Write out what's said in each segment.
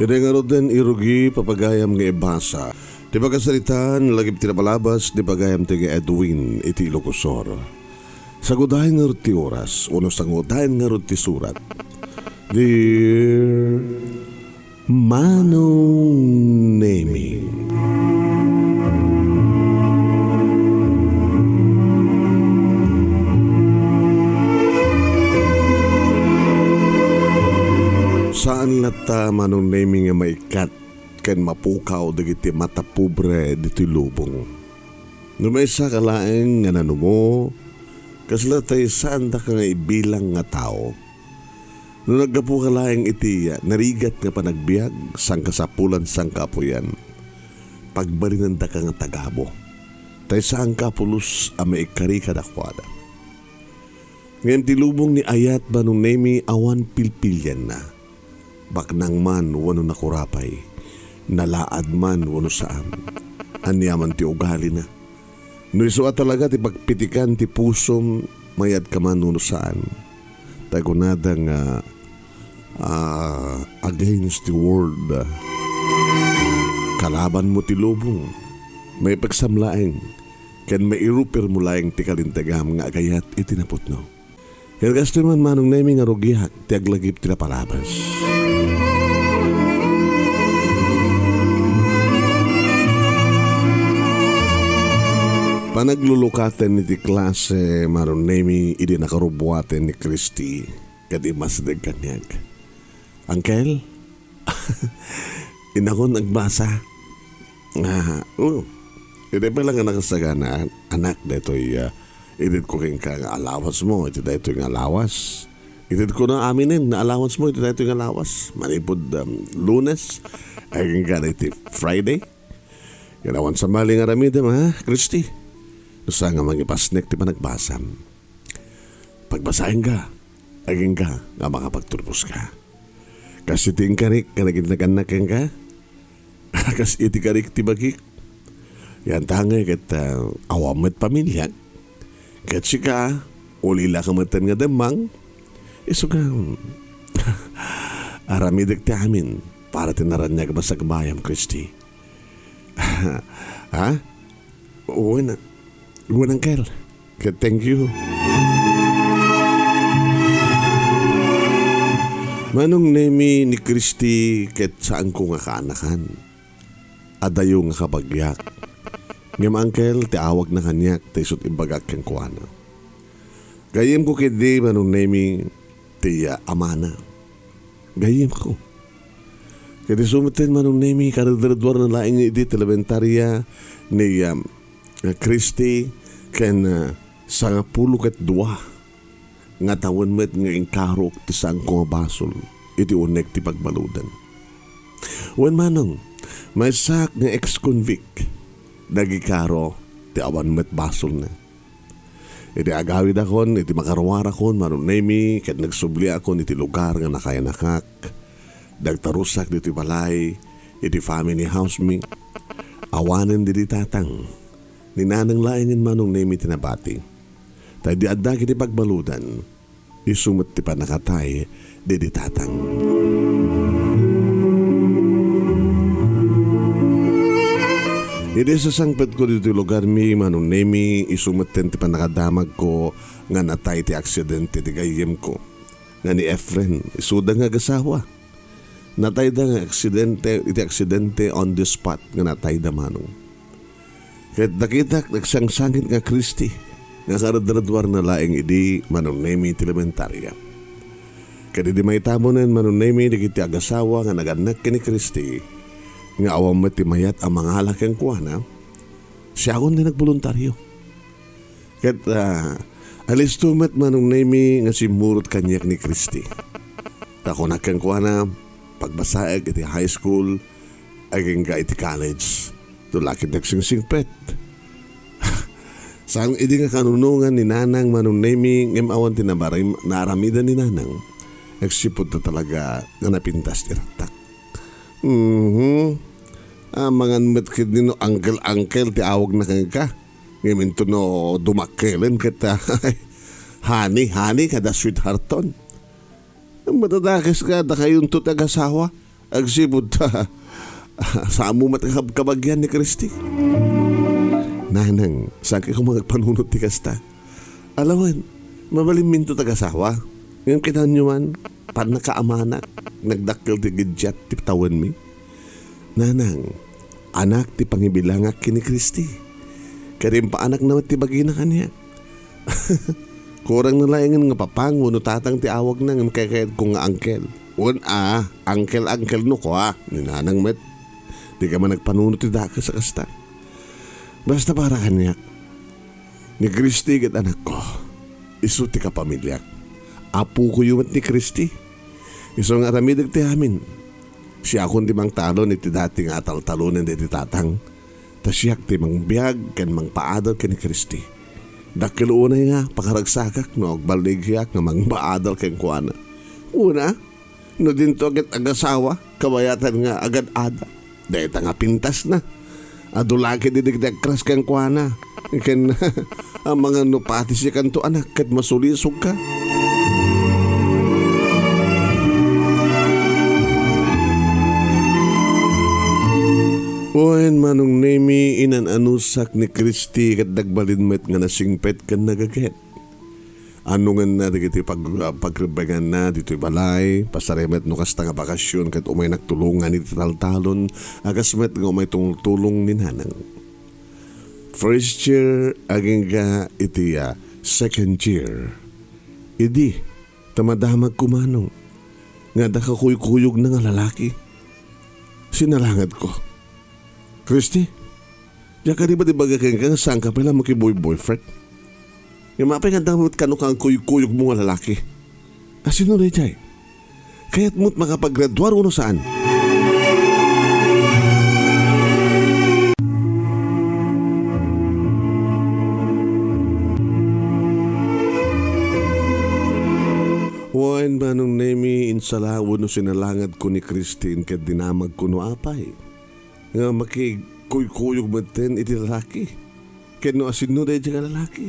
Ito nga rin din irugi papagayam nga ibasa. Di ba kasalitan, lagip tinapalabas, di pagayam ti nga Edwin, iti Ilocosor. Sagudahin nga rin ti oras, uno sangudahin nga rin ti surat. Dear Manong Nemy, saan lata Manong Nemy nga maikat ken mapukaw dagiti matapobre diti lubong. Numaysa kalaeng nga nanumo kaslatay saan da ka nga ibilang nga tao. No naggapu kalaeng iti narigat nga panagbiag sang kasapulan sang kapuyan. Pagbalinan da ka nga tagabo. Tay saan kapulos a maikari kadakwada. Ngayon ti lubong ni ayat Manong Nemy awan pilpilyan na. Baknang man wano nakurapay, nalaad man wano saan, anyaman ti ugali na. No isuat talaga ti pagpitikan ti pusom, mayad ka man wano saan. Tagunadang against the world, kalaban mo ti lubong, may pagsamlaeng, ken may irupir mo laeng ti kalintagam nga agayat itinapot no. Kaya gasto man Manong Nemy nga rugihat, ti aglagip ti NAPALABAS. Panaglulukaten iti klase Manong Nemy idi nakarubuaten ni Christy kadi masdag kanyag. Angkel? Inakon nagbasa. Hindi pa lang nga nakasagana anak detoy idit ko king ka nga alawas mo iti detoy nga alawas. Idit ko na aminin na alawas mo iti detoy nga alawas. Manipod Lunes ay nga iti Friday. Ganawan sa mali nga ramidem ha Christy. Nusa nga magipasnek ti panagbasam. Pagbasahin ka, aging ka nga makapagturbos ka. Kasi ting karik ka naging ka. Kasi iti karik ti bagik. Yan tangay kat awamat pamilya. Kat sika, ulila kamatan nga damang. Iso ka, aramidak ti amin para tinaran niya ka sa kabayam, Christy. Ha? Oo na. Unang Kel. Thank you. Manong Nemy ni Christy ket saan ko nga kaanakan. Adayo nga kabagyak. Ngem Uncle ti awag na kanyak ti sut ibagak ken kuana. Gayem ko kedi Manong Nemy ti amana. Gayem ko. Kedi sumiten Manong Nemy kadadradwar na laing iti elementarya ni Christy ken sa nga 12 nga tawon met nga inkarok ti sang ko basol iti unek ti pagbaludan. Wen manong may sak nga ex-convict dagikaro ti awan met basol na. Iti agawid akon iti makaruwar akon Manong Nemy ket nagsubli akon iti lugar nga nakayanakak. Dagtarusak diti balay iti family house mi. Awanen di tatang. Ninanang laingin Manong Nemy tinabati. Tay di adda kiti pagbaludan. Isumot ti panakatay di tatang. Iti sa sangpet ko dito lugar mi Manong Nemy isumot ti panakadamag ko nga natay ti aksidente ti gagayyem ko. Nga ni Efren isuda nga gasawa. Natay da nga aksidente on the spot nga natay da Manong. Kahit nakita nagsangsangit nga Christy nga karadradwar na laing idi Manong Nemy ti elementarya. Kahit di may tamonen Manong Nemy di kiti agasawa nga naganak ni Christy nga awam ti mayat ang mga halak ang kuwana siya akong din nagboluntaryo. Kahit alis tumat Manong Nemy nga simurot kanyak ni Christy. Takunak ang kuwana pagbasaeg iti high school aging ka iti college. Tulakit nagsingsingpet. Sang idi nga kanunungan ni Nanang Manong Nemy ngem awan tinabaray naaramidan ni Nanang. Nagsipot na talaga nga napintas ti ratak. Mga metkid nino uncle ti awag na ka. Ngem ito no dumakelen kita. honey kada sweethearton. Matadakas ka da kayong tutag-asawa. agsipod ta sa amo kabagyan ni Kristi. Nanang, saan kayo magpanunod ti kasta? Alawan, mabaliminto tagasawa. Ngayon kita nyo man, pan nakaamanak, nagdakkel ti gidyat ti tawan mi. Nanang, anak ti pangibilangak kini Kristi. Karim pa anak naman ti bagina kanya. Kurang nalayangan nga papango no tatang ti awag na ng kakayad ko nga angkel. Angkel no ko ni nanang met. Di ka man nagpanunod ti daka sa kasta. Basta para kanya, ni Kristi kat anak ko, iso ti kapamilyak. Apo ko yumat ni Kristi. Iso nga ramidag ti amin. Siya akong ti mang talo ni ti dating atal-talunan di ti tatang. Ta siyak ti mang biyag kan mang paadal ka ni Kristi. Dakil unay nga pakaragsakak no agbalig siyak nga mang paadal ken kuana. Una, no dinto agad agasawa, kabayatan nga agad-ada. Dahil nga pintas na. Adulaki didigdag kras kang kuana. Ikan ang mga nupati siya kanto anak kat masulisog ka. Oen Manong Nemy inananusak ni Kristi kat dagbalin met nga nasingpet kan nagaget. Ano nga na dito pagribagan na dito'y balay, pasaremet no kasta nga bakasyon kat umay nagtulungan ni taltalon, agas met nga umay tulong ni nanang. First year, aging ga itiya, second year. Idi, tamadamag kumanong, nga dakakuyog na nga lalaki. Sinalangad ko. Kristi, diya ka di ba bagay ka saan ka pala boyfriend? Yung mapay nga damot ka kang kuyog mo nga lalaki. Asino na jay? Kaya't mo't makapaggraduar uno saan? Wain Manong Nemy insalawo no sinalangad ko ni Christine kat dinamag ko no apay. Nga makikuyog mo ten iti lalaki. Kat no asino na jay nga lalaki.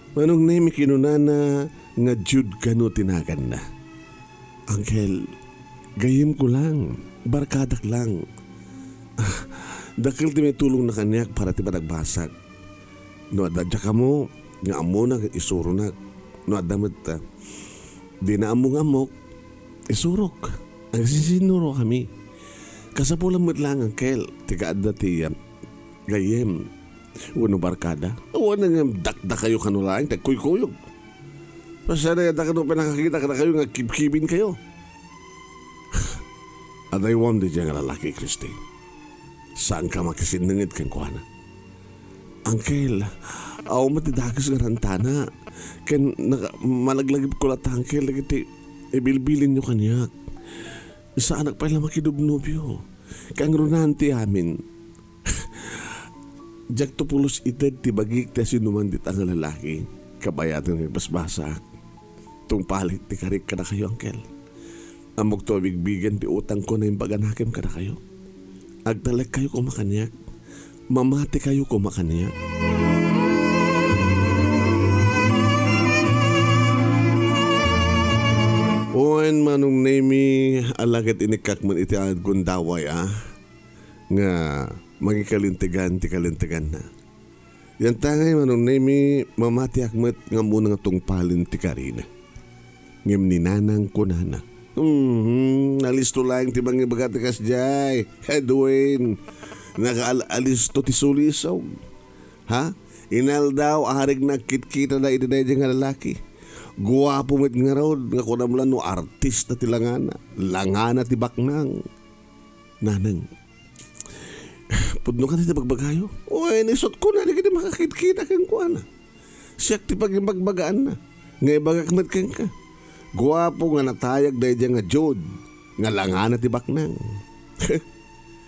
Manong Nemy kinunana nga jud kano tinagan na. Angkel, gayem ko lang, barkadak lang. Dakil ti may tulong na kanyak para ti nagbasag. No adadya ka mo, nga amo na isuro na. No adamat di na among amok, isurok. Ang sisinuro kami. Kasapulang mo't lang angkel, tiga adda ti gayem. Uno barkada. Uno nga dakda kayo kanulaing, tagkuy-kuyog. Pasada nga dakda pinakakita ka na kayo nga kibkibin kayo. At I want di dyan nga lalaki, Kristi. Saan ka makasinangit kang kuhana? Angkel, aw matidakas nga rantana. Ken malaglagip ko lat angkel, lagiti ibilbilin nyo kanyak. Sa anak pa lang makidubnubyo. Kang runanti amin. Jak to pulos ited ti bagik ti sinumandit ang lalaki. Kabayatan ng basbasak. Tung palit ti karik ka na kayo, angkel. Amok to bigbigan ti utang ko na yung baganakim ka na kayo. Agtalag kayo kumakanyak. Mamati kayo kumakanyak. Oen Manong Nemy alagat inikak man iti agad gundaway nga magikalintigan ti kalintigan na. Yan tangay Manong Nemy mamati akmet nga muna nga tungpalin ti karina. Ngem ni nanang kunana. Nalisto lang ti bangi bagatikas jay. Edwin, nakaalisto ti sulisaw. Ha? Inal daw aharig nakit-kita na itinay nga lalaki. Guwapo met nga raw nga kunamlan no artista ti langana ti baknang. Nanang, pudno ka ti pagbagayo? Uy, nisot ko na, di ka di makakit-kita kang kuana. Siyak ti pag-ibagbagaan na. Nga ibagakmat kang ka. Guwapo nga natayag dahi dyan nga jod. Nga langana ti baknang.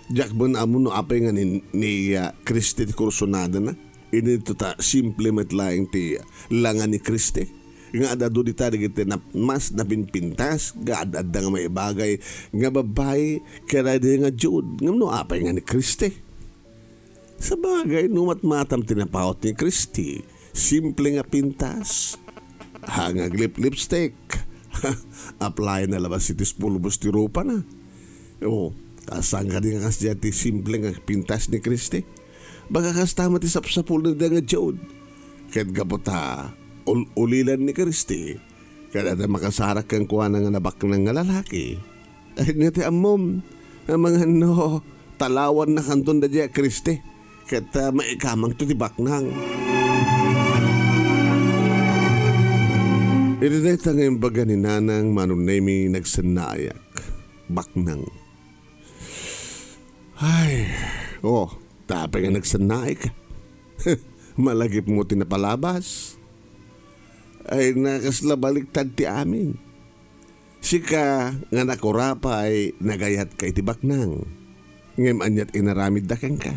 Jack bon amo no apay nga ni Kristi ti kursunada na. Inito ta simple met laing ti langan ni Kristi. Nga adado di tayo na mas napinpintas, nga adada nga may bagay, nga babay, kaya di nga jud, nga no apay nga ni Kristi. Sa bagay, numat-matam tinapawat ni Kristi, simple nga pintas, hangag lipstick, apply na labas itis pulubos ti rupa na. Oo, kasang ka din nga kasya ti simple nga pintas ni Kristi. Baka kastama ti sapsapul na nga Jod. Kahit kaputa, ulilan ni Kristi. Kahit ata makasarak kang kuha na nga nabak ng nga lalaki. Ay nga ti amom, ang mga talawan na kanton na dya Kristi. Kahit maikamang to ti baknang. Irineta ngayong baga ni Nanang Manong Nemy nagsanayak. Baknang. Ay, tapos nga nagsanayak. Malagip mo tinapalabas. Ay nakaslabaliktad ti amin. Sika nga nakurapa ay nagayat kay ti baknang. Ngem anyat inaramid da kang ka.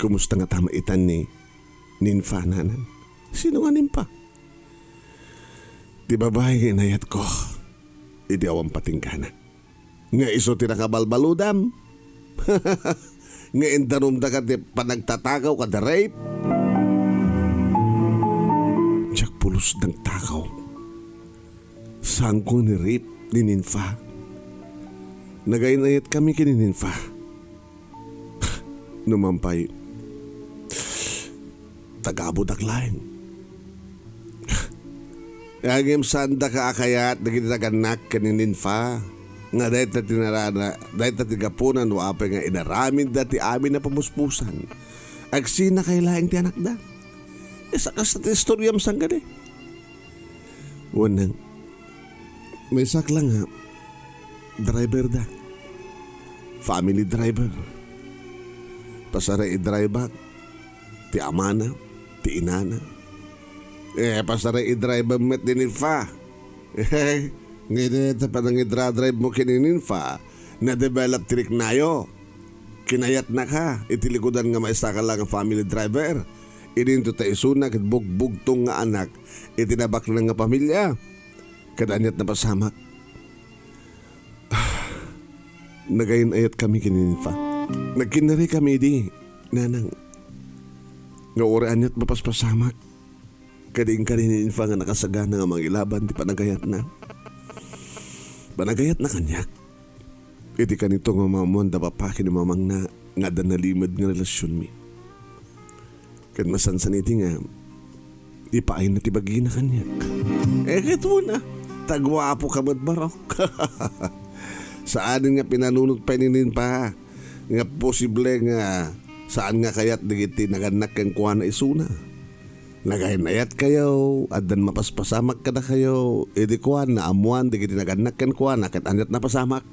Kumusta nga tamaitan ni Ninfa nanan? Sino nga nimpa? Di babae inayat ko. Iti awang patingkanan. Nga iso tinakabalbaludam. Nga indarum da ka di panagtatakaw ka da rape. Diyak pulos ng takaw. Saan ko ni rape ni Ninfa? Nagainayat kami kini Ninfa. Numampay. Tagabod lain. Agim sanda ka akayat na ginaganak kaninin fa. Nga dahil na tinarana, dahil na tigapunan o apay nga inaramin dati amin na pamuspusan. Agsina kay laing ti anak da. Isa ka sa istoryam sang gani. Unang, may saklang nga, driver da. Family driver. Pasara i-drive ti amana, ti inana. Pasara i-drive met din fa. Ngayon pa nang i-drive mo kininin fa, na-develop trick na yo. Kinayat na ka, itilikudan nga maisa ka lang ang family driver. Ininto ta isuna kit bugbugtong nga anak, itinabak na nga pamilya. Kadanyat na pasamak. Nagayon ayat kami kininin fa. Nagkinari kami di, nanang. Nga oreanyat mapaspasamak. Kading kaninin fa nga nakasagana nga mga ilaban di panagayat na. Panagayat na kanyak. Iti kanito nga mamuan da papaki ni mamang na nga danalimad nga relasyon mi. Kad masansan iti nga ipaay na tibagi na kanyak. Kahit mo na tagwapo ka madbarok. Saan nga pinanunod pa ninin pa nga posible nga saan nga kayat digiti naganak kang kuha na isuna. Nagahinayat kayo, adan mapaspasamak ka na kayo, edi kuhan na amuan, di kitinagannak kan kuhan, nakit anyat na pasamak.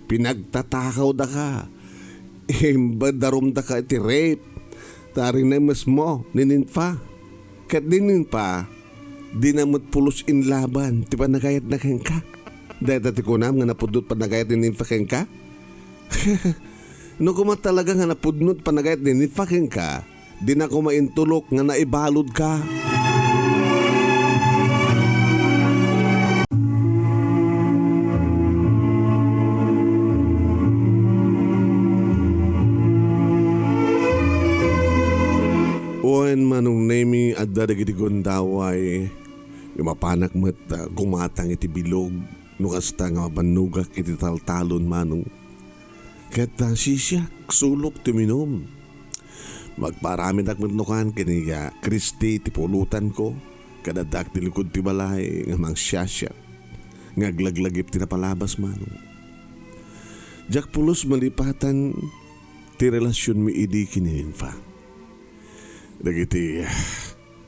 Pinagtatakaw da ka, imbadarom da ka iti rape, taring na mas mo, nininfa. Kat nininfa, di namot pulos in laban, ti pa nagayat na keng ka. Dahil tati ko nam nga napudot pa nagayat nininfa keng ka. No kuma talaga nga napudnot pa nagayat nininfa keng ka, di na ko maintulok nga naibalod ka. Oen Manong Nemy at dadagiti gondaway mapanak met gumatang iti bilog no kasta nga banugak iti taltalon manong. Ket sisyak sulok tuminom. Magparami nakmenukan kiniga Kristi ti pulutan ko kadadak ti likod ti balay nga mangsyasya nga aglaglagip ti napalabas manong. Jak pulos malipatan ti relasyon mi idi kininfa. Dagiti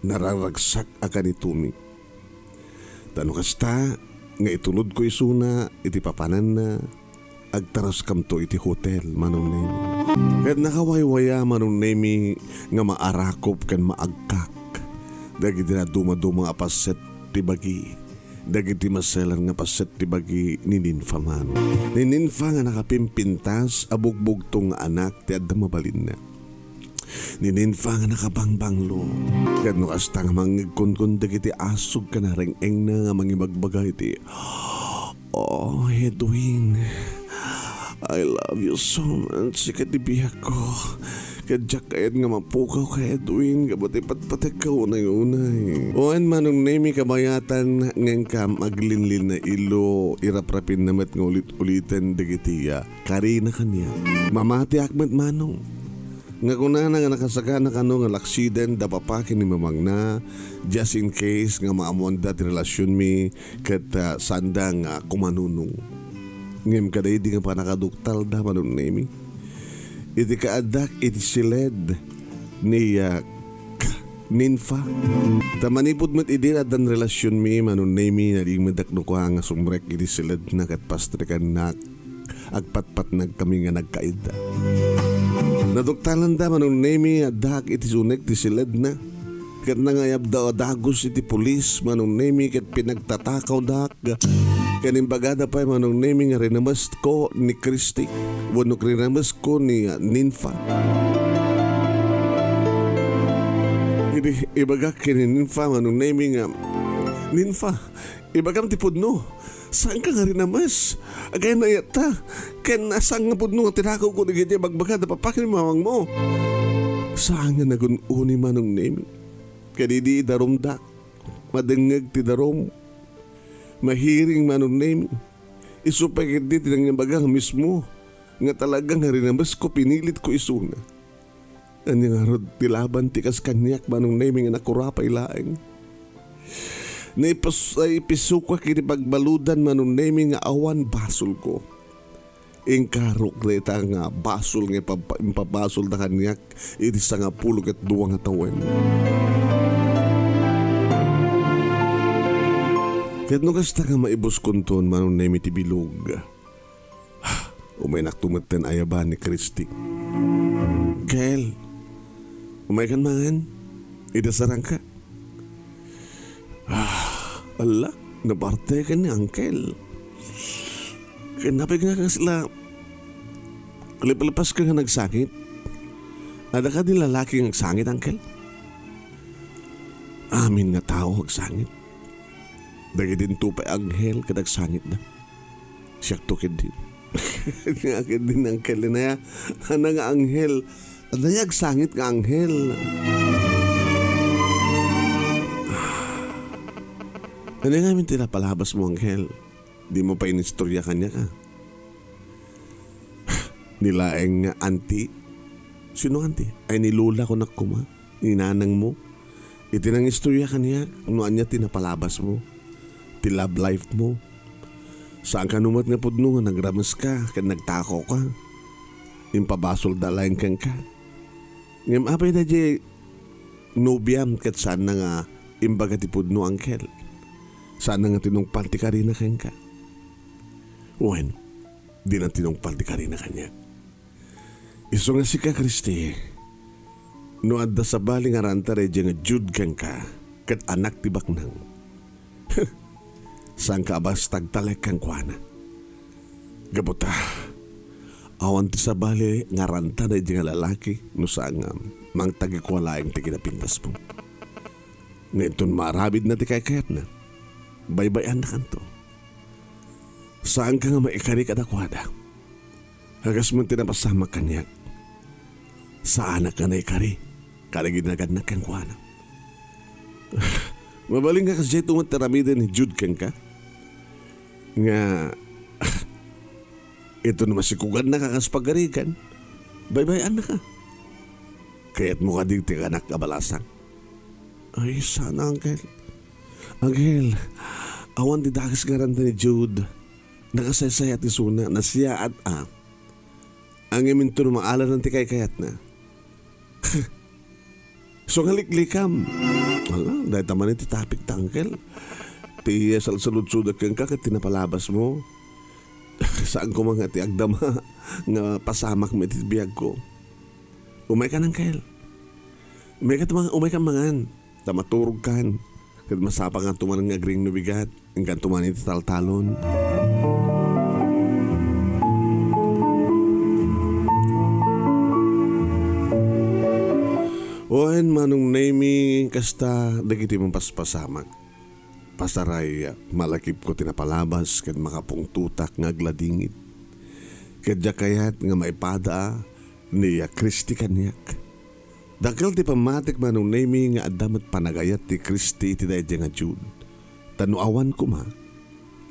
nararagsak akan itumi. Tano kasta nga itulod ko isuna iti papanan na agtaras kamto iti hotel Manong Nemy. Ket nakawaywaya Manong Nemy nga maarakop kan maagkak. Dagiti na dumaduma nga paset ti bagi. Dagiti maselan nga paset ti bagi ni Ninfa man. Ni Ninfa nga nakapimpintas abugbugtong nga anak ti adda mabalin na. Ni Ninfa nga nakabangbanglo. Ket no kasta nga mangigkunkun dagiti asog ka na reng-eng na nga mangibagbagay ti. Oh, Edwin. I love you so much. Ikatibiyak ko. Kadyak kayat nga mapukaw kay Edwin, kabati patpatik ka unay-unay. Oan Manong Nemy kabayatan ng kam aglinlin na ilo, iraprapin namat nga ulit-ulitan dagitiya, karina kanya. Mamati akmat Manong. Nga kuna na nga nakasaka na kano nga laksiden da papakin ni mamang na, just in case nga maamonda ti relasyon mi kat sanda nga kumanunong. Ngem kaday di nga pa nakaduktal da Manong Nemy. Iti kaadak iti siled ni ninfa. Tamanipod mo't idin at dan relasyon mi Manong Nemy na di madak no ko nga sumrek iti siled na kat pastrikan na agpatpat nagkami nga nagkaida. Naduktalan da Manong Nemy at dak iti sunek ti siled na. Kat nangayab da dagos iti pulis Manong Nemy kat pinagtatakaw dak. Kanimbagada pa Manong Nemy nga rinamas ko ni Christy. Wano rinamas ko ni Ninfa. Ibaga kini Ninfa Manong Nemy nga, Ninfa, ibagam ti pudno. Saan ka nga rinamas? Agay na yata. Kaya nasaan nga pudno nga tinakaw ko ni Gede bagbagada papakin mamang mo. Saan nga nagununi Manong Nemy? Kaya di darumdak. Madangag ti darom. Mahiring Manong Nemy. Isupagit di tinang bagang mismo. Nga talagang harinamas ko pinilit ko isuna. Ano nga rod tilaban tikas kanyak Manong Nemy nga nakurapay laeng. Naipisuka kini pagbaludan Manong Nemy nga awan basol ko. Ingkarok leta nga basol nga impabasol da kanyak iti sa nga pulog at duwang atawen. Kahit nung kasta nga maibos kunton Manong Nemy ti bilog. Umay naktumatan ayaban ni Christy. Kel, umay kan mangan, idasarang ka. Ala, naparte ka ni Uncle. Kanapig nga ka sila, kalipalapas ka nga nagsakit. Ada ka din lalaki nga nagsangit, Uncle? Amin nga tao nagsangit. Dagi din to pa anghel kadagsangit na. Siyak tukid din. Nga akid din Uncle na ya. Ano nga anghel? Adayag sangit nga anghel. Ano nga min tinapalabas mo anghel? Di mo pa inistorya kanya ka. Nilaeng nga auntie. Sino auntie? Ay nilula ko na kuma. Ninanang mo. Itinang istorya kanya. Anuan niya tinapalabas mo. Ti love life mo. Saan ka numat nga pudno nga nagramas ka, kaya nagtako ka. Impabasol dalayan kang ka. Ngam apay na di nobyam kat saan na nga imbaga ti pudno Uncle. Saan na nga tinungpal ti karina kang ka. Uwen, di na tinungpal ti karina kanya. Iso nga si ka Christy. No adda sa bali nga ranta re nga jud kang ka, kat anak ti baknang. Saan ka abas tagtalek kang kuana? Gabuta, awan ti sabali nga ranta na nga lalaki no saan nga mang tagikwalaeng ti kinapintas mo. Ngayon marabid na ti kayat na, baybayan na kanto. Saan ka nga maikari ka na kuana? Hagas mo tinapasama kanya. Saan ka na ikari? Kalaginagad na kang kuana. Mabaling nga kasi tumat taramida ni Jude kang ka. Nga ito naman si kugan na kakaspagarikan. Baybayan na ka. Kaya't mo ka digti ka nakabalasan. Ay sana Uncle. Uncle, awan di dakas garanta ni Jude. Nakasaysay at isuna na siya at ang iminto na maalan ng tikay kayat na. So ngaliklikam. Wala, dahil taman iti topic ta Uncle. Ti salsalud-sudak kang ka kat tinapalabas mo. Saan ko mga ti agdama nga pasamak mo iti biyag ko. Umay ka Uncle. Umay ka mangan. Tamaturog kan. Kat masapa nga tuman nga agring nubigat. Hanggang tuman iti taltalon. Oen Manong Nemy kasta dagiti mong paspasamak. Pasaray malakip ko tinapalabas ket makapong tutak nga agladingit. Ket kayat nga maipada ni Christy kanyak. Dakal ti pamatik Manong Nemy nga adamat panagayat ti Kristi ti dayjay nga Jude. Tanuawan ko ma.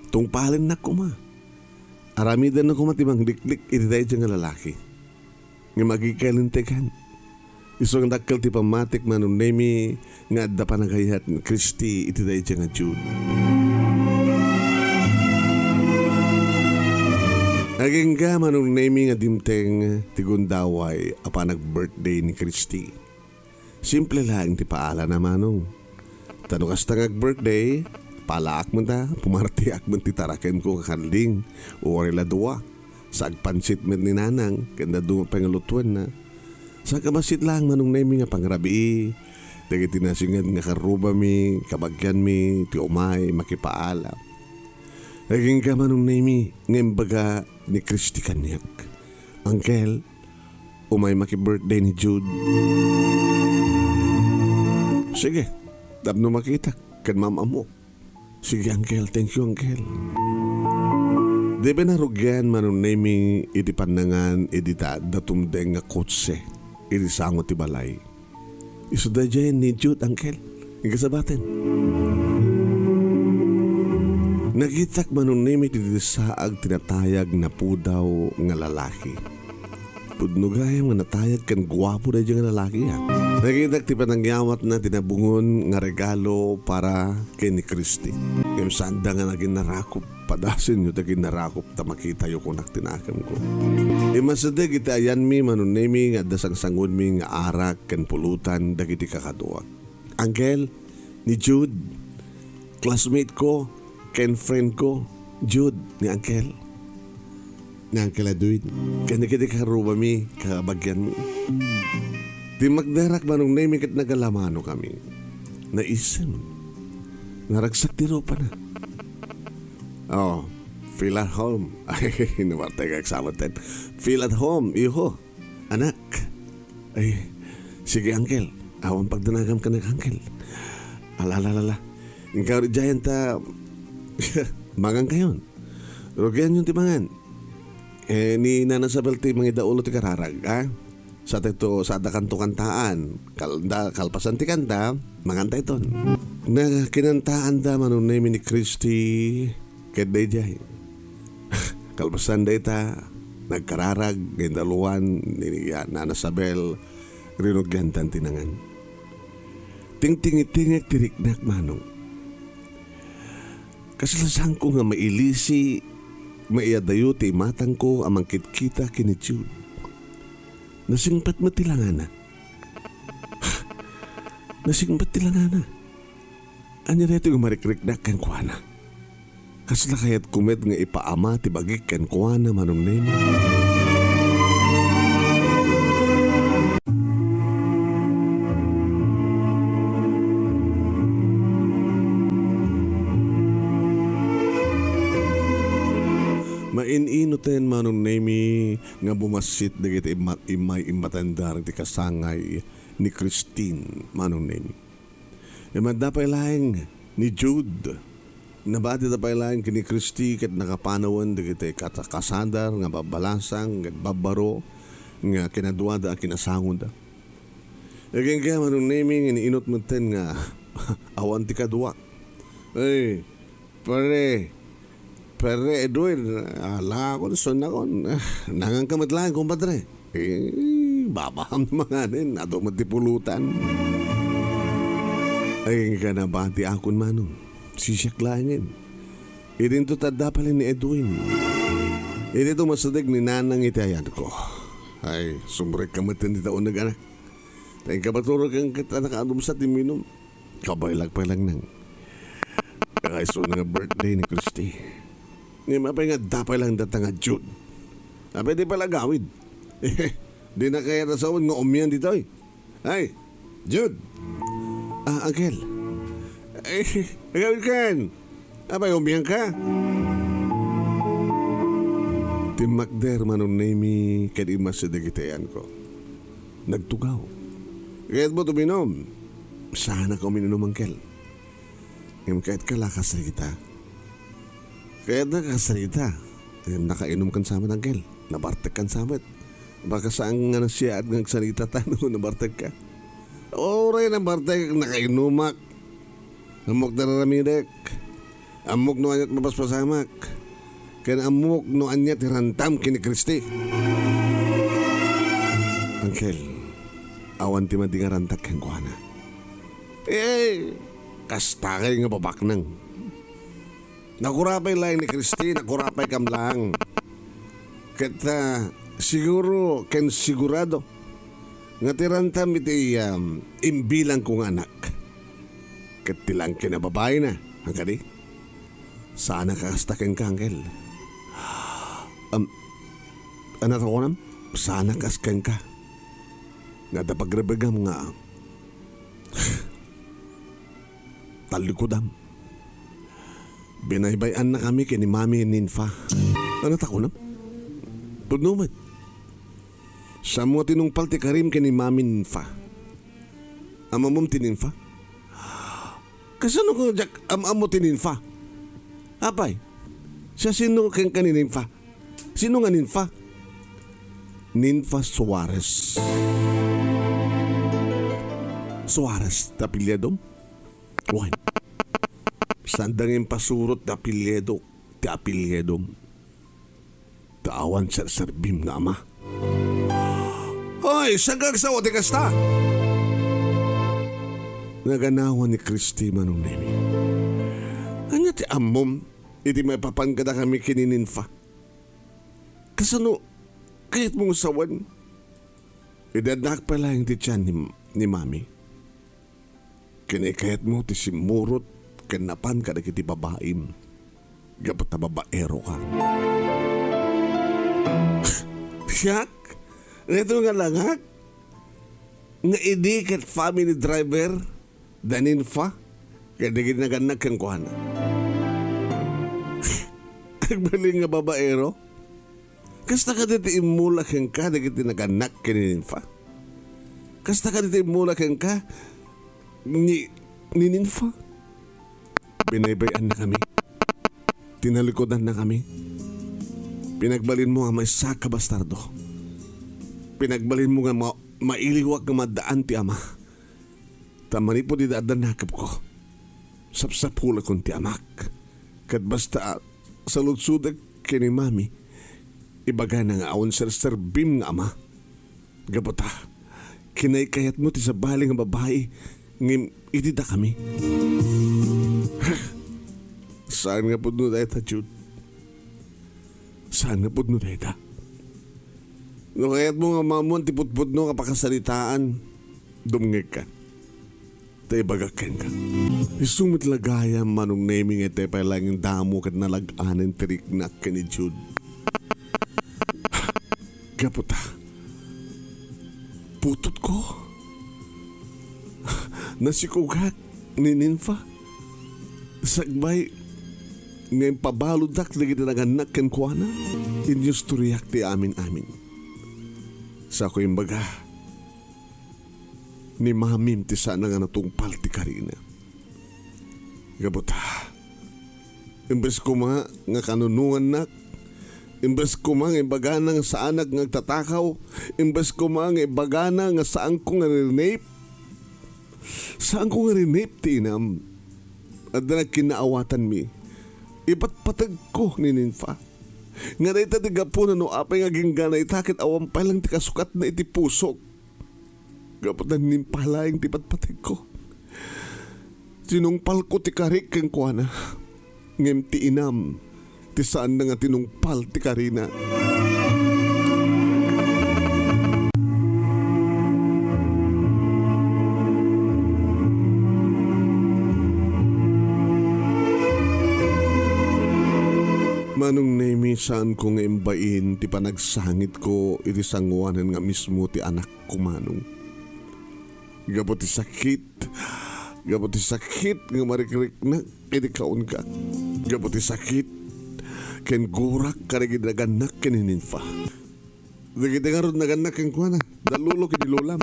Tungpalin na ko ma. Aramidan na ko ma timang diklik iti dayjay nga lalaki. Nga magikalintekan. Isong dakal ti pamatik Manong Nemy nga adda panagayat ni Kristi iti dayjay nga Jude. Naging ka Manong Nemy nga dimteng ti gundaway apa nag-birthday ni Kristi. Simple lang ti paala na Manong. Tano kasta nag-birthday, palaak mo ta, pumartiak mo ti taraken ko kakanding o warila duwa. Sa agpansit mo ni nanang, kanda dumapangalutuan na. Sa kamasit lang Manong Nemy nga pangrabi, dagiti nasingad nga karuba mi, kabagyan mi, ti umay, makipaala. Naging ka Manong Nemy, ngayon baga ni Kristi kanyak. Uncle, umay maki-birthday ni Jude. Sige, dabno makita, kan mama mo. Sige Uncle, thank you Uncle. Di ba narugyan Manong Nemy, iti panangan, iti datumdeng nga kotse, iti sango ti balay. Isuda dyan ni Jude Uncle, yung kasabatin. Nagitak Manong Nemy ti saag tinatayag na pudaw nga lalaki. Pudnugayam nga natayag kan gwapo na dyan nga lalaki ha. Nagitak ti panangyawat na tinabungon nga regalo para kay ni Kristi. Yung sanda nga naging narakop. Padasin nyo naging narakop ta makita yung kunak tinakam ko. Imasadag iti ayan mi Manong Nemy nga dasang sangon mi nga arak kan pulutan dagiti kakaduak. Uncle, ni Jude, classmate ko, ken friend ko, Jude, ni Uncle. Ni Uncle Edwin. Kani kiti karuba mi, kabagyan mi. Di magdarak Manong Nemy kat nagalamano kami. Naisim. Naragsak ti ropa na. Oh, feel at home. Ay, namartay ka eksamaten. Feel at home, iho. Anak. Ay, sige Uncle. Awan pagdanagam ka ng Uncle. Alalala. Ikaw rin dyan ta... Mangang kayon. Rugyan yung timangan. Ni nanasabal ti mga idaulo ti kararag, ha? Sa teto, sa adakanto kantaan. Kalpasan ti kanta, manganta iton. Na kinantaan da Manong Nemy ni Kristi, keday jay. Kalpasan da ita, nagkararag, gindaluan, ni nanasabel, rinugyan tan tinangan. Ting-tingi-tingik tiriknak Manong. Kasalasan ko nga mailisi, maiadayo ti matang ko amang kitkita kini Jude. Nasingpat matilangan na. Nasingpat tilangan na. Anya na ito yung marikrik na kan kuha na. Kasla kaya't kumet nga ipaama ti bagik kan kuha na Manong Nemy. Main-inutin Manong Nemy nga bumasit dagiti imay imatandar ti kasangay ni Christine Manong Nemy. Imadapay laing ni Jude. Nabati tapay laing kini Christy kat nakapanawan dagiti kasadar nga babalasang nga babaro nga kinaduada a kinasangon da. Aging kaya Manong Nemy iniinot mo ten nga awan ti kadwa. Ay, Pero Edwin, ala ko, son na ko. Nangang kamadlaan, kumpadre. Babaham mga din. Ato matipulutan. Ay, ka na ba ti akon Manong? Sisyak langin. Idin to tadapalin ni Edwin. Idin to masadag ni nanang itayan ko. Ay, sumrek ka matin di taon nag-anak. Tayong kabaturog kang kita nakaadumsat di minom. Kabaylag pa lang nang. Kaya so nga birthday ni Christy. Nga mapay nga dapay lang datang nga Jude. Pwede pala gawid. Di na kaya nasawan nga umyan dito eh. Ay, Jude. Uncle. Ay, gawid kan. Abay, umyan ka. Timakder Manong Nemy kadimas sa dagitayan ko. Nagtugaw. Kaya't mo tuminom. Sana ka uminom, Uncle. Ngayon kahit kalakas na kita. Kaya nakasarita, nakainom kan sa amin, Uncle. Nabartek kan sa amin. Baka saan nga na siya at nagsalita tayo, nabartek ka. Oray na bartay nakainumak. Amok na raramidek. Amok no anyat mapaspasamak. Kaya amok no anyat irantam kini Kristi. Angkel, awan ti mati nga rantak kang kuhana. Kastakay nga babaknang. Nakurapay lang ni Kristi, nakurapay kam lang. Kata siguro ken sigurado nga tirantam iti imbilang kong anak. Kat tilang kinababae na, ang kadi. Sana kakastakin ka, Angel. Anak ako nam, sana kaskan ka. Nadapagrabagam nga. Talikudam. Binaybayan na kami kini Mami Ninfa. Anak ako nam. Tudnumat. Sa mga tinungpal ti karim kini Mami Ninfa. Amamom tininfa? Kasano ko jak amamo tininfa? Apay, siya sino kang kaninfa? Sino nga ninfa? Ninfa Suarez. Suarez, tapilyadom? Why? Sandang yung pasurot na apelyedo, ti apelyedom. Taawan sa serbim na ama. Hoy, sagag sa ote kasta! Naganawan ni Kristi Manong Nemy. Anya ti amom, iti may papangada kami kinininfa. Kasano, kahit mong sawan, idadak pala yung ti tiyan ni Mami. Kinikayat mo ti simurot, kanapan ka na kiti babaim. Gapat na babaero ka. Siyak, ito nga langak, nga idi kat family driver, daninfa, kaya digid na ganak kang kuhana. Agbaling nga babaero, kasta ka dito imula kang ka, digid na ganak kininfa. Kasta ka dito imula kang ka, nininfa. Binaybayan na kami. Tinalikodan na kami. Pinagbalin mo nga may saka bastardo. Pinagbalin mo nga mailiwag nga madaan ti ama. Tamani po di daadan nakap ko. Sapsapula kong ti amak. Kat basta sa lutsudag kini Mami, ibaga na nga awan serbim nga ama. Gabota, kinaykayat mo ti sa baling nga babae, ngim itida kami. Saan nga po no dahita, Jude? Saan nga po no dahita? No kayat mo nga mamon, tiput-put no kapakasalitaan, dumngig ka. Tay bagaken ka. Isumit lagaya Manong Nemy nga tay lang yung damo kat nalaganan tirik na ka ni Jude. Gaputa. Putot ko. Nasikugat ni Ninfa. Sagbay ngayon pabaludak lagi na naganak ken kuana. Inyos turiyak ti amin-amin. Sa ko yung baga ni Mamim ti sana nga natungpal ti Karina. Gabuta. Imbes ko nga kanunungan nak. Imbes ko nga ibagana nga sa anak nga tatakaw. Imbes ko nga ibagana nga saan ko nga rinrape. Saan ko nga rinrape ti inam. At na kinaawatan mi. Iba't patag ko ni Ninfa. Nga na itatiga po na no apay nga ginggana itakit awang palang ti kasukat na iti pusok. Gapat na nimpalayang ti patpatag ko. Tinungpal ko ti karik kang kuana. Ngem ti inam. Ti saan na nga tinungpal ti Karina. Manong Nemy, saan ko nga imbain ti panagsangit ko iti sangwanan nga mismo ti anak ko Manong. Gabot ti sakit nga marikrik na iti kaon ka. Gabot ti sakit ken gurak karigid naganak ken Ninfa. Dagiti nga ron naganak ken kuana dalulo ken lolam.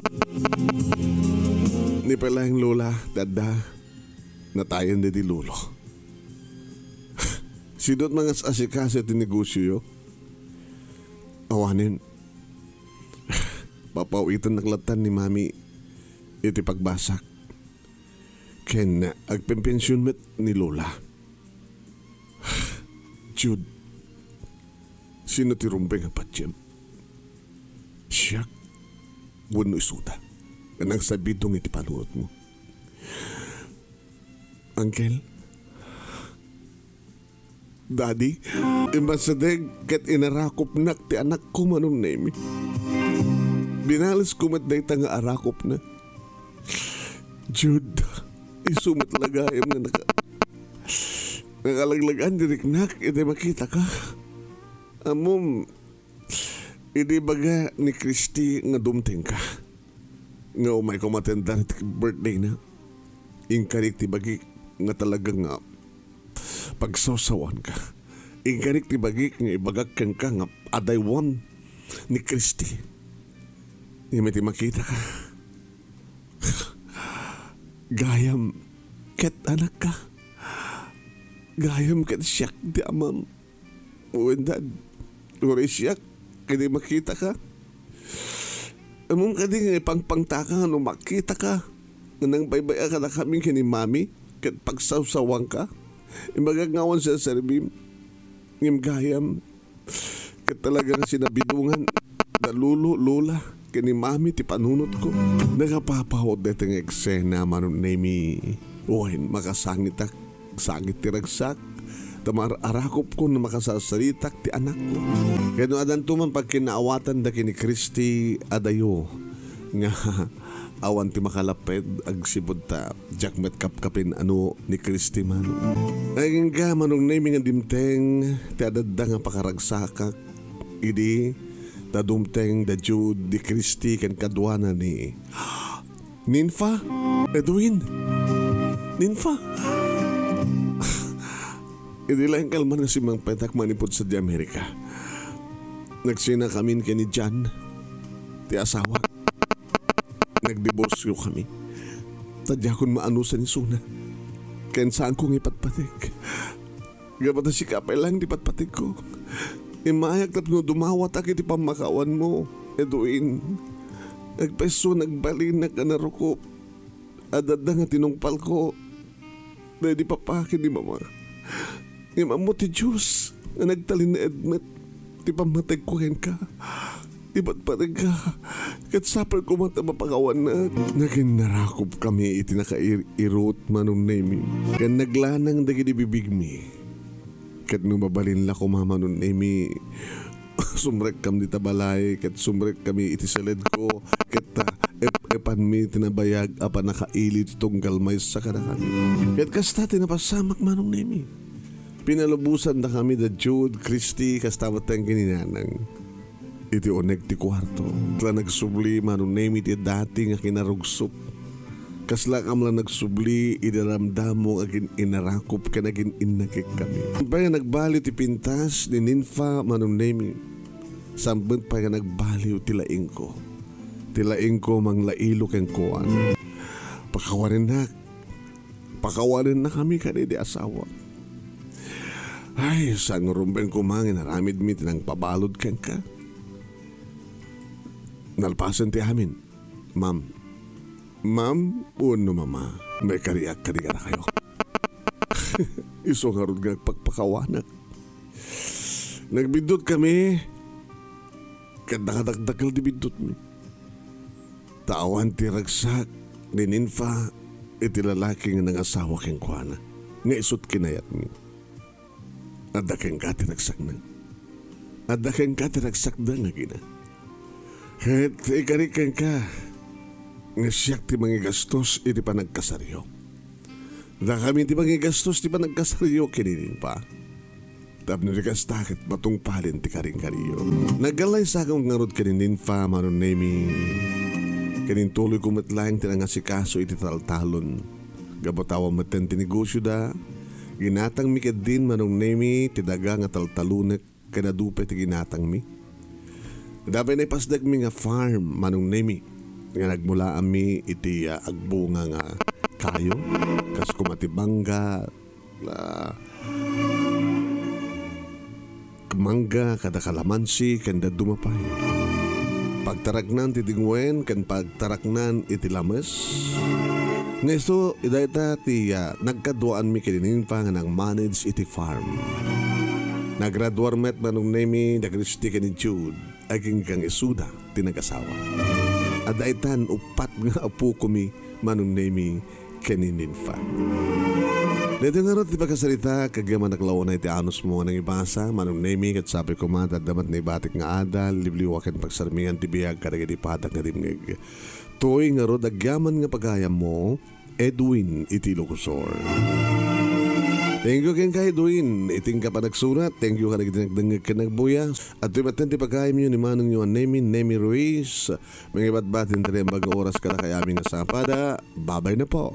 Ni pala yung lola dada natayan di lulo. Sidot mga asikaso ti negosyo yo. Awanin. Papawitan naklatan ni Mami iti pagbasak. Ken agpempensyon met ni Lola. Jude, sino ti rumbeng ang patsyan? Siyak, wano isuta. Anang sabitong iti panunot mo. Uncle, Daddy, imasadeg kat inarakop nak ti anak ko Manong Nemy. Binalas ko mat day nga arakop na. Jude, isumat lagayam na nakalaglagan diriknak, iti makita ka. Amom, iti baga ni Christy nga dumting ka. Nga umay ko matenda na birthday na. Inkarik ti bagi nga talagang nga pagsawsawan ka. Inkarik ti bagi nga ibagak ka nga adaywan ni Christy. Nga may ti makita ka. Gayam ket anak ka. Gayam ket siyak di amam. Uwendad. Uri siyak kaya makita ka. Among ka di nga ipangpangtaka no makita ka. Nang baybaya ka na kami kini mami. Ket pagsawsawang ka. Imagagawan sa serbim. Ngim gayam. Ket talagang sinabidungan. Dalulo, lola. Kini mami ti panunot ko. Nagapapahod dito ng eksena Manong Nemy. Uwain makasangit sagit ti ragsak. Tamar arakop ko na makasasalitak ti anak ko. Kaya no adan tuman pag kinaawatan da kini Christy adayo. Nga awan ti makalaped ag sibod ta jakmet kapkapin ano ni Christy man. Ay nga Manong Nemy nga dimteng ti adadda nga pakaragsakak. Idi tadumteng da Jude di Christy kan kadwana ni Ninfa, Edwin, Ninfa. Hindi lang kalman nga si Mang Petak manipod sa di Amerika. Nagsina kami ni John, ti asawa. Nagdiborsyo kami. Tadya kong maanusan ni Suna. Kaya saan kong ipatpatik. Gabata si kapay lang di patpatik ko. Imayak tap no dumawat ak iti pamakawan mo, Edwin. Nagpeso nagbalin na kanarukop. Adada nga tinungpal ko. Dahil di papakin ni mama. Imam mo ti Diyos na nagtalin na Edmet. Di pamatag ko ka. Di ba't patag ka. Kat sapal ko mata mapakawan na. Naging narakop kami iti nakairot Manong Nemy. Kan naglanang dagi di bibig mi. Kat nung mabalin la ko Manong Nemy, sumrek kami di tabalay, kat sumrek kami iti salid ko, kat epan mi tinabayag apa nakailit itong galmay sa kanakan. Kat kasta tinapasamak Manong Nemy. Pinalubusan na kami da Jude, Christy, kastamat tayong kininanang. Iti onek ti kwarto. Kala nagsubli Manong Nemy ti dati nga kinarugsop. Kasla kam lang nagsubli, idaramdam mo agin inarakop ka naging inakik kami. Pa nga nagbali ti pintas ni Ninfa Manong Nemy. Sambent pa nga nagbali tilaing ko. Tilaing ko mang lailo keng kuwan. Pakawarin na kami kani di asawa. Ay, saan rumbeng kumangin naramid mi tinang pabalod keng ka. Nalpasan ti amin. Ma'am, uno mama, may kariak-kariak na kayo. Iso nga ron nga pagpakawanak. Nagbindot kami, kadakadakdakal di bindot mi. Tawan ti ragsak, ni Ninfa, iti lalaki nga nangasawa keng kuana. Nga isot kinayat mi. Adda keng katiragsak na. Adda keng katiragsak na nga gina. Kahit ikarikan ka, nga siyak ti mga gastos iti pa nagkasaryo. Da kami ti mga gastos ti pa nagkasaryo kininin pa. Tapno di kastakit matungpalin ti karing-kariyo. Nagalay sa akong ngarod kininin pa Manong Nemy. Kanin tuloy kumatlang ti nangasikaso iti taltalon. Gabotawan maten ti negosyo da. Ginatang mi din Manong Nemy ti daga nga taltalunek kanadupe ti ginatang mi. Dapat na ipasdag mi nga farm Manong Nemy. Nga nagmula ami iti agbunga nga kayo kas kumatibangga mangga kada kalamansi kanda dumapay Pagtaraknan ti dingwen kan pagtaraknan iti lames. Ngayon, idayta ti nagkaduan mi kinining pa nga nang manage iti farm. Nagraduar met Manong Nemy na Kristi kanin Jude aging kang isuda tinag-asawa. At daitan upat nga apo kumi Manong Nemy kaninin fa. Dito nga rin, di ba kasalita, kagyaman naklaw na iti anos mo nang ibasa, Manong Nemy, kat sabi ko man, damat na ibatik nga adal, libliwakan pagsarmingan, tibiyag, karagay di patag nga dimngig. Tuoy nga rin, agyaman nga pagayam mo, Edwin, iti Ilocosor. Thank you kay Edwin, iting ka pa nagsurat, thank you ka nagdangag ka nagbuya, at ibatan ti pagayam yun ni Manong nyo Nemy Ruiz, mga ibat-batin tayo bago oras ka na kay aming nasapada, babay na po.